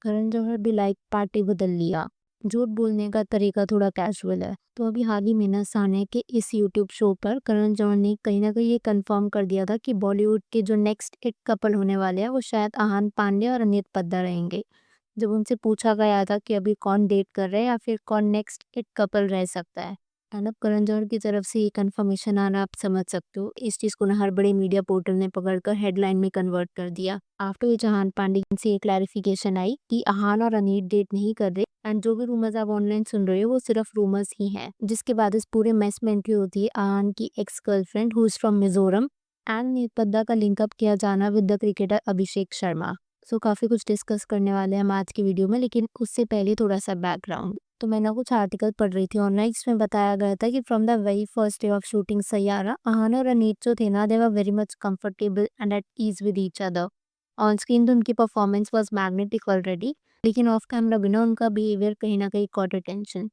करण जौहर भी like party बदल लिया। झूठ बोलने का तरीका थोड़ा कैजुअल है। तो अभी हाल ही में ना सानिया के इस यूट्यूब शो पर करण जौहर ने कहीं ना कहीं ये कंफर्म कर दिया था कि बॉलीवुड के जो नेक्स्ट इट कपल होने वाले हैं वो शायद आहान पांडे और अनित पद्दा रहेंगे। जब उनसे पूछा गया था कि अभी कौन डेट कर रहा है या फिर कौन नेक्स्ट इट कपल रह सकता है, एंड अब करण जौहर की तरफ से ये कंफर्मेशन आना आप समझ सकते हो। इस चीज को ना हर बड़े मीडिया पोर्टल ने पकड़कर हेडलाइन में कन्वर्ट कर दिया। आफ्टर विच आहान पांडे से ये क्लैरिफिकेशन आई कि आहान और अनीत डेट नहीं कर रहे, एंड जो भी रूमर्स आप ऑनलाइन सुन रहे हो वो सिर्फ रूमर्स ही हैं। जिसके बाद इस पूरे मैस में एंट्री होती है आहान की ex girlfriend who is from Mizoram and Aneet Padda का लिंकअप किया जाना with the cricketer Abhishek Sharma. So काफ़ी कुछ डिस्कस करने वाले हैं हम आज की वीडियो में, लेकिन उससे पहले थोड़ा सा बैकग्राउंड। तो मैं ना कुछ आर्टिकल पढ़ रही थी ऑनलाइन, जिसमें बताया गया था कि from the very first day of shooting Saiyaara, Ahaana और अनीत जो थे ना, they were very much comfortable and at ease with each other. On screen तो उनकी परफॉर्मेंस वाज मैग्नेटिक ऑलरेडी, लेकिन ऑफ कैमरा भी ना उनका बिहेवियर कहीं ना कहीं कॉट अटेंशन।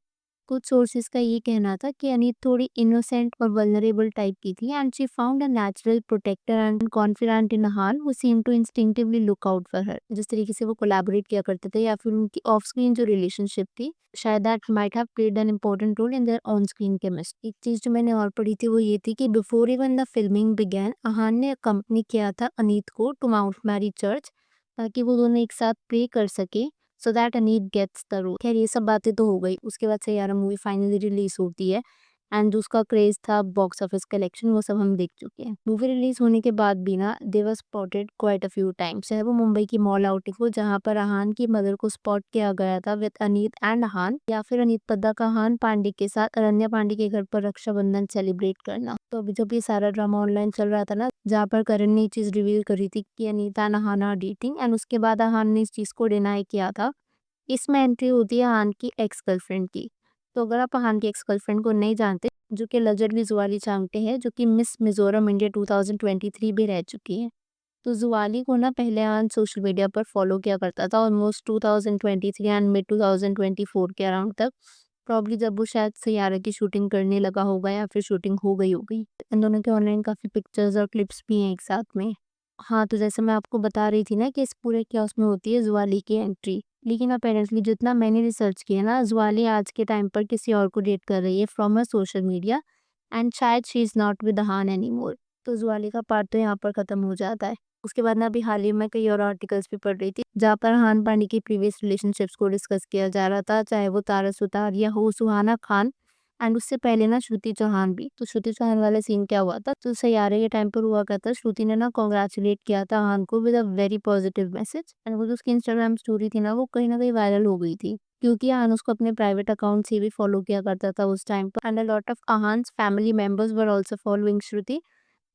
कुछ सोर्सेज का ये कहना था कि अनीत थोड़ी इनोसेंट और वल्नरेबल टाइप की थी, and she found a natural protector and confident in Ahaan who seem to instinctively look out for her. जिस तरीके से वो कोलैबोरेट किया करते थे या फिर उनकी ऑफ स्क्रीन जो रिलेशनशिप थी, शायद that might have played an important role in their on screen chemistry. एक चीज जो मैंने और पढ़ी थी वो ये थी कि before even the filming began, Ahaan ने कंपनी किया था अनीत को टू माउंट मैरी चर्च, ताकि वो दोनों एक साथ प्रे कर सके so that Aneet gets the role. खैर ये सब बातें तो हो गई। उसके बाद सैयारा मूवी फाइनली रिलीज होती है, एंड जो उसका क्रेज था बॉक्स ऑफिस कलेक्शन वो सब हम देख चुके हैं। मूवी रिलीज होने के बाद भी ना they were spotted quite a few times, चाहे वो मुंबई की मॉल आउटिंग हो जहाँ पर आहान की मदर को स्पॉट किया गया था विद अनीत एंड आहान, या फिर अनीत पद्दा का आहान पांडे के साथ अरण्या पांडे के घर पर रक्षाबंधन सेलिब्रेट करना। तो अभी जब ये सारा ड्रामा ऑनलाइन चल रहा था ना, जहाँ पर करण ने ये चीज रिवील करी थी कि Anita and Ahaan are dating, and उसके बाद आहान ने इस चीज को डिनाई किया था। इसमें एंट्री होती है आहान की एक्स गर्लफ्रेंड की। तो अगर आप आहान की एक्स गर्लफ्रेंड को नहीं जानते, जो कि लेजेंडरी जुआली चांगटे हैं, जो कि मिस मिजोरम इंडिया 2023 भी रह चुकी हैं। तो जुआली को ना पहले आहान सोशल मीडिया पर फॉलो किया करता था ऑलमोस्ट 2023 एंड मिड 2024 के अराउंड तक। प्रॉब्ली जब वो शायद सैयारा की शूटिंग करने लगा होगा या फिर शूटिंग हो गई होगी। इन दोनों के ऑनलाइन काफ़ी पिक्चर्स और क्लिप्स भी हैं एक साथ में। हाँ, तो जैसे मैं आपको बता रही थी ना कि इस पूरे chaos में होती है जुआली की एंट्री। लेकिन अपेरेंटली जितना मैंने रिसर्च किया ना, जुआली आज के टाइम पर किसी और को डेट कर रही है from her social media, and शायद शी इज़ नॉट विद हान एनीमोर। तो जुआली का पार्ट तो यहाँ पर खत्म हो जाता है। उसके बाद ना अभी हाल ही में कई और आर्टिकल्स भी पढ़ रही थी, जहाँ पर हान पांडे की प्रीवियस रिलेशनशिप्स को डिस्कस किया जा रहा था, चाहे वो तारा सुतार या हो सुहाना खान, एंड उससे पहले ना श्रुति चौहान भी। तो श्रुति चौहान वाला सीन क्या हुआ था, तो सैयारे के टाइम पर हुआ क्या था, श्रुति ने ना कॉन्ग्रेचुलेट किया था आहान को with a very positive message, and वो जो उसकी इंस्टाग्राम स्टोरी थी ना वो कहीं ना कहीं वायरल हो गई थी, क्योंकि आहान उसको अपने प्राइवेट अकाउंट से भी फॉलो किया करता था उस टाइम पर, and a lot of Ahaan's family members were also following Shruti.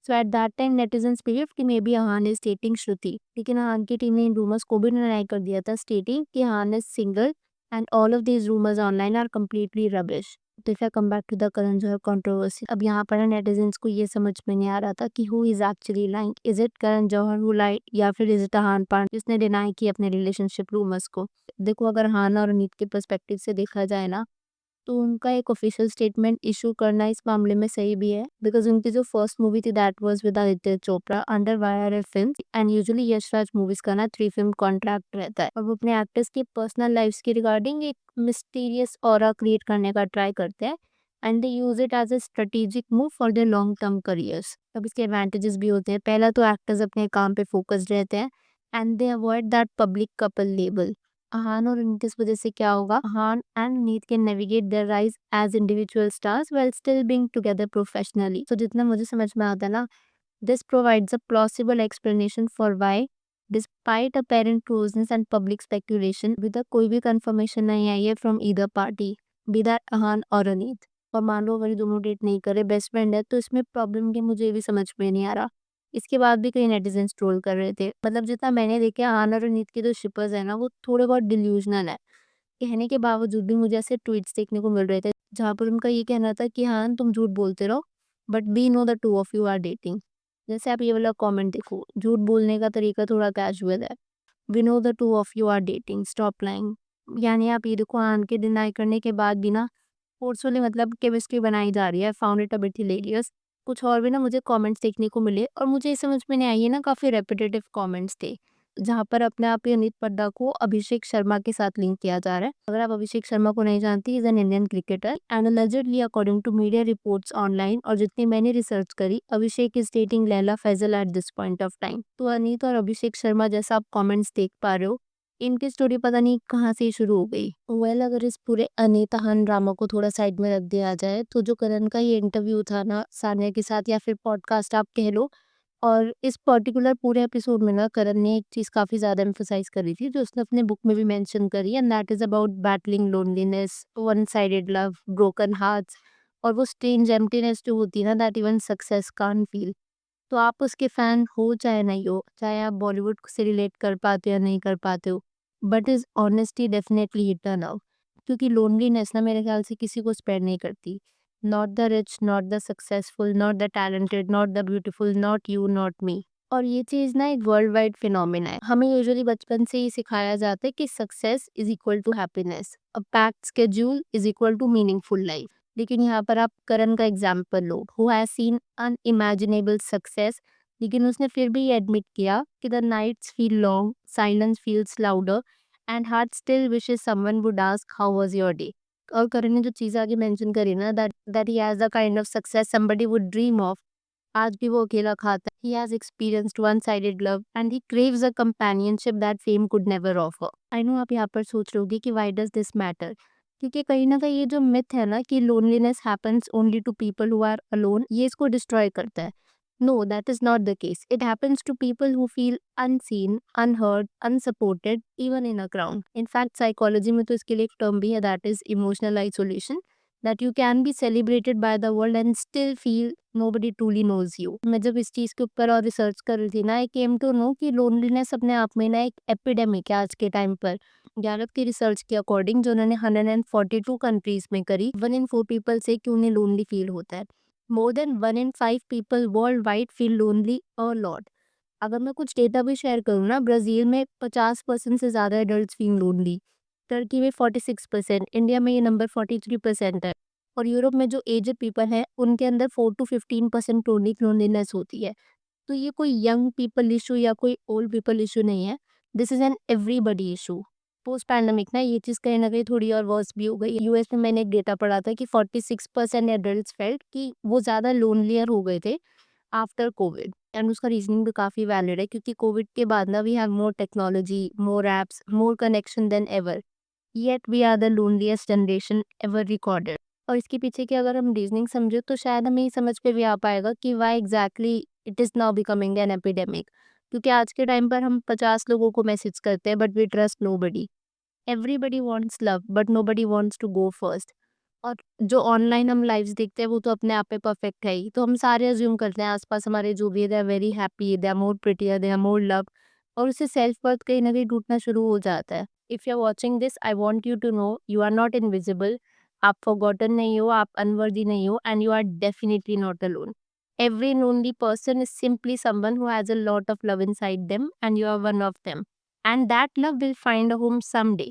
So at that time netizens believed कि may be Ahaan is dating Shruti, लेकिन आहान की टीम ने इन रूमर्स को भी डिनाई कर दिया था, स्टेटिंग कि Ahaan is single and all of these rumours online are completely rubbish. तो if I come back to the Karan Johar controversy, अब यहाँ पर नेटिजन्स को ये समझ में नहीं आ रहा था कि who is actually lying. Is it Karan Johar who lied, या फिर इज इट आहान पांडे जिसने डिनाई की अपने रिलेशनशिप रूमर्स को। देखो, अगर आहान और अनीत के पर्सपेक्टिव से देखा जाए ना, तो उनका एक ऑफिशियल स्टेटमेंट इशू करना इस मामले में सही भी है, बिकॉज उनकी जो फर्स्ट मूवी थी that was with Aditya Chopra under YRF film, and usually Yash Raj movies का ना 3 फिल्म कॉन्ट्रैक्ट रहता है, और वो अपने एक्टर्स की पर्सनल लाइफ्स के रिगार्डिंग एक मिस्टीरियस ऑरा क्रिएट करने का ट्राई करते हैं, and they use it as a strategic move for their long term careers. अब इसके एडवांटेजेस भी होते हैं। पहला तो एक्टर्स अपने काम पे फोकस्ड रहते हैं, and they avoid that public couple label. Ahaan और अनीत इस वजह से क्या होगा, Ahaan and Aneet can navigate their rise as individual stars while still being together professionally. तो जितना मुझे समझ में आता है ना, this provides a plausible explanation for why despite apparent closeness and public speculation, अभी तक कोई भी कंफर्मेशन नहीं आई है from either party, be that Ahaan और अनीत। और मान लो अगर ये दोनों डेट नहीं करे, बेस्ट फ्रेंड है, तो इसमें प्रॉब्लम क्या मुझे भी समझ में नहीं आ रहा। इसके बाद भी कई नेटिजन्स ट्रोल कर रहे थे। मतलब जितना मैंने देखा, आहान और अनीत के जो शिपर्स है ना वो थोड़े बहुत डिल्यूजनल है। कहने के बावजूद भी मुझे ऐसे ट्वीट्स देखने को मिल रहे थे, जहाँ पर उनका ये कहना था कि हाँ तुम झूठ बोलते रहो, but we know the two of you are dating. जैसे आप ये वाला कमेंट देखो, झूठ बोलने का तरीका थोड़ा कैजुअल है, we know the two of you are dating, stop lying. यानी आप ये देखो, आन के डिनाई करने के बाद भी ना फोर्सफुली मतलब केमिस्ट्री बनाई जा रही है, found it a bit hilarious. कुछ और भी ना मुझे कमेंट्स देखने को मिले, और मुझे ये समझ में नहीं आई है ना, काफ़ी रेपिटेटिव कमेंट्स थे। जहाँ पर अपने आप ही अमित पड्डा को अभिषेक शर्मा के साथ लिंक किया जा रहा है। अगर आप अभिषेक शर्मा को नहीं जानती, is an Indian cricketer and allegedly according to media reports online और जितनी मैंने रिसर्च करी, Abhishek is dating Laila Faisal at this point of time. तो अनीत और अभिषेक शर्मा जैसा आप कमेंट्स देख पा रहे हो, इनकी स्टोरी पता नहीं कहाँ से शुरू हो गई। अगर इस पूरे अनीता हन ड्रामा को थोड़ा साइड में रख दिया जाए, तो जो करण का ये इंटरव्यू था ना सानिया के साथ, या फिर पॉडकास्ट आप कह लो, और इस पर्टिकुलर पूरे एपिसोड में ना करण ने एक चीज़ काफ़ी ज़्यादा एम्फसाइज करी थी, जो उसने अपने बुक में भी मेंशन करी, and that is about battling loneliness, one sided love, broken hearts, और वो स्ट्रेंज एम्प्टीनेस जो होती है ना, that even success can't feel. तो आप उसके फैन हो चाहे नहीं हो, चाहे आप बॉलीवुड से रिलेट कर पाते हो या नहीं कर पाते हो, but is honesty definitely hit a nerve. क्योंकि लोनलीनेस ना मेरे ख्याल से किसी को स्पेयर नहीं करती। Not the rich, not the successful, not the talented, not the beautiful, not you, not me. और ये चीज़ ना एक वर्ल्ड वाइड फिनोमिना है। हमें यूजुअली बचपन से ही सिखाया जाता है कि success is equal to happiness, a packed schedule is equal to meaningful life. लेकिन यहाँ पर आप करण का एग्जाम्पल लो, who has seen unimaginable success, लेकिन उसने फिर भी ये एडमिट किया कि the nights feel long, silence feels louder, and heart still wishes someone would ask how was your day. और करण ने जो चीज़ आगे मेंशन करी ना, that that he has the kind of success somebody would dream of, आज भी वो अकेला खाता है। He has experienced one-sided love and he craves a companionship that fame could never offer. I know आप यहाँ पर सोच रहे होगे कि why does this matter? क्योंकि कहीं ना कहीं ये जो मिथ है ना कि loneliness happens only to people who are alone, ये इसको डिस्ट्रॉय करता है। No, that is not the case. It happens to people who feel unseen, unheard, unsupported, even in a crowd. In fact, psychology में तो इसके लिए एक term भी है, that is emotional isolation. That you can be celebrated by the world and still feel nobody truly knows you. मैं जब इस चीज़ के ऊपर और रिसर्च कर रही थी ना, आई केम टू नो कि लोनलीनेस अपने आप में ना एक एपिडेमिक है आज के टाइम पर। यूरोप की रिसर्च के अकॉर्डिंग, जो उन्होंने 142 कंट्रीज में करी, 1 in 4 पीपल से कि उन्हें लोनली फील होता है। More than 1 in 5 people world wide feel lonely a lot. अगर मैं कुछ डेटा भी शेयर करूँ ना, ब्राज़ील में 50% से ज़्यादा एडल्ट्स फील लोनली, टर्की में 46%, इंडिया में ये नंबर 43% है, और यूरोप में जो एज्ड पीपल हैं उनके अंदर 4 to 15% क्रोनिक लोनलीनेस होती है। तो ये कोई यंग पीपल इशू या कोई ओल्ड पीपल इशू नहीं है, this is an everybody issue. Post pandemic ना ये चीज़ कहीं न कहीं थोड़ी और वर्स भी हो गई। यूएस में मैंने एक डेटा पढ़ा था कि 46% एडल्ट्स फेल्ट कि वो ज़्यादा लोनलियर हो गए थे आफ्टर कोविड, एंड उसका रीजनिंग भी काफ़ी वैलिड है, क्योंकि कोविड के बाद ना we have more technology, more apps, more connection than ever, yet we are the loneliest generation ever recorded. और इसके पीछे की अगर हम रीजनिंग समझे, तो शायद हमें ये समझ पे भी आ पाएगा कि why exactly it is now becoming an epidemic. क्योंकि आज के टाइम पर हम 50 लोगों को मैसेज करते हैं, but we trust nobody. Everybody wants love but nobody wants to go first. और जो ऑनलाइन हम लाइव्स देखते हैं वो तो अपने आप में परफेक्ट है ही, तो हम सारे अज्यूम करते हैं आसपास हमारे जो भी है, they are very happy, they are more prettier, they are more love, और उससे सेल्फ वर्थ कहीं ना कहीं टूटना शुरू हो जाता है। If you are watching this, I want you to know you are not invisible. आप फॉरगॉटन नहीं हो, आप अनवर्दी नहीं हो, and you are definitely not alone. Every lonely person is simply someone who has a lot of love inside them, and you are one of them. And that love will find a home someday.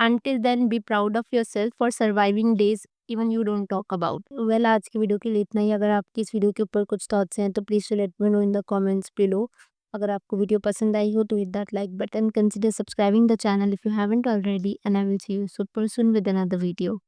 Until then, be proud of yourself for surviving days even you don't talk about. Well, आज की video के लिए इतना ही। अगर आपकी इस video के ऊपर कुछ थॉट्स हैं तो please let me know in the comments below. अगर आपको वीडियो पसंद आई हो तो hit that like button, consider subscribing the channel if you haven't already, and I will see you super soon with another video.